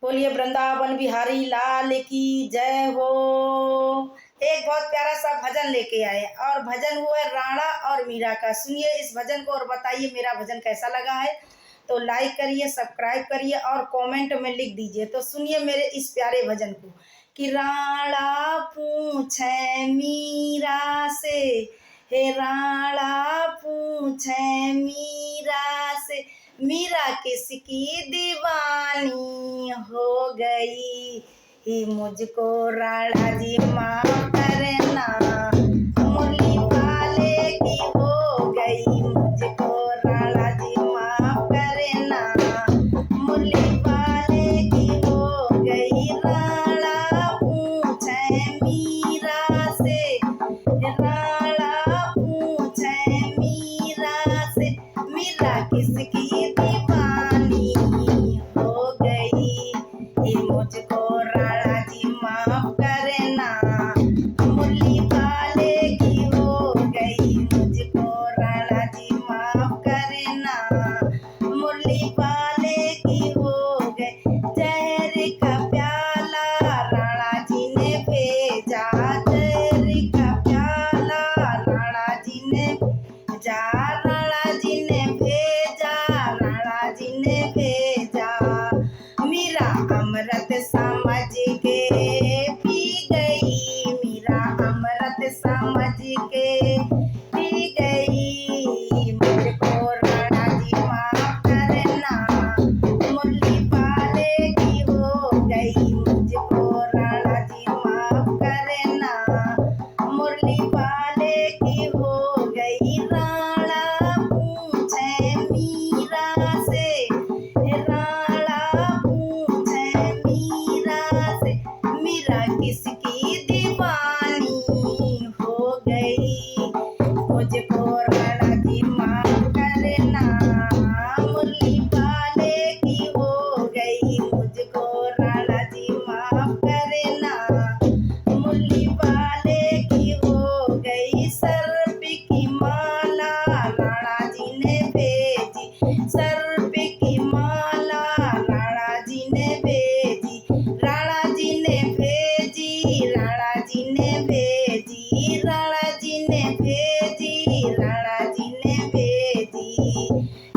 बोलिए वृंदावन बिहारी लाल की जय हो। एक बहुत प्यारा सा भजन लेके आए और भजन हुआ है राणा और मीरा का। सुनिए इस भजन को और बताइए मेरा भजन कैसा लगा है। तो लाइक करिए, सब्सक्राइब करिए और कमेंट में लिख दीजिए। तो सुनिए मेरे इस प्यारे भजन को कि राणा पूछे मीरा से, हे राणा पूछे मीरा से, मीरा किसकी दीवानी हो गई। ही मुझको राणा जी माफ करना, मुरली वाले की हो गई। मुझको राणा जी माफ करना, मुरली वाले की हो गई। राणा पूछे मीरा से, राणा पूछे मीरा से, मीरा किसकी दीवानी हो गई। ये मुझको राणा जी माफ करना, मुरली वाले की हो गई। मुझको राणा जी माफ करना, मुरली वाले की हो गई। जहर का प्याला राणा जी ने भेजा, जहर का प्याला राणा जी ने भेजा, राणा जी ने भेजा, राणा जी ने भेजा। मीरा अमृत समझ के पी गई, मीरा अमृत समझ के पी गई। मुझको राणा जी माफ करना, मुरली वाले की हो गई। मुझको राणा जी माफ करना, मुरली वाले की हो गई। राणा पूछे मीरा से, राणा पूछे मीरा से, मीरा किसकी दीवानी हो गई। मुझको राणा जी माफ करना, मुरली वाले की हो गई। मुझको राणा जी माफ करना, मुरली वाले की हो गई। सर्प की माला राणा जी ने भेजी, सर्प की माला राणा जी ने भेजी, राणा जी ने भेजी, राणा जी ने भेजी, राणा जी ने भेजी, राणा जी ने भेजी।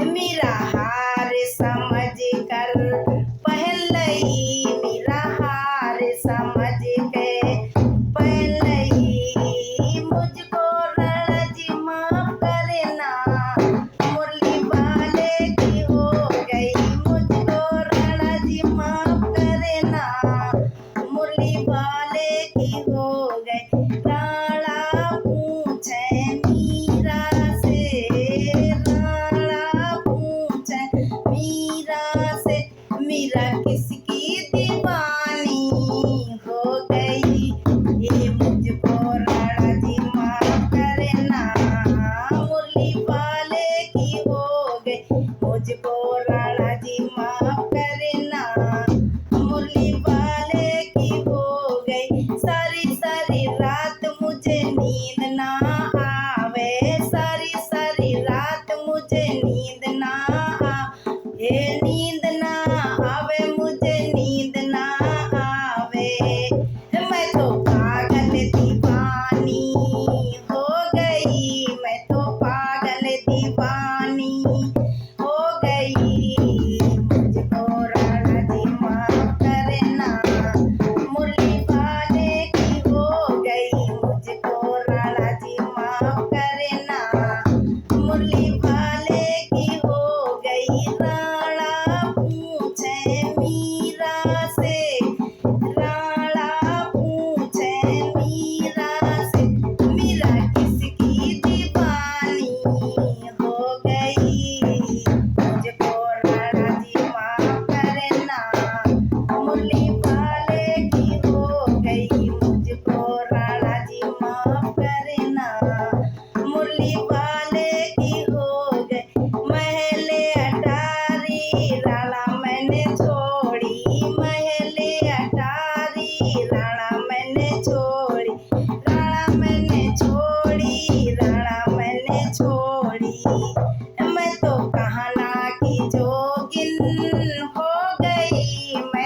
मीरा हार समझ कर पहन लई, मीरा हार समझ के पहन लई। मुझको राणा जी माफ करना, मुरली वाले की हो गई। मुझको राणा जी माफ करना, मुरली वाले की हो गई। राणा पूछे मीरा से, राणा पूछे मीरा से, मीरा किसकी दीवानी हो गई। ये मुझको राणा जी माफ करना, मुरली वाले की हो गई। मुझको राणा जी माफ करना, मुरली वाले की हो गई। सारी सारी रात मुझे नींद ना आवे, सारी सारी रात मुझे नींद ना आवे, नींद ना आवे मुझे।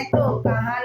तो कहाँ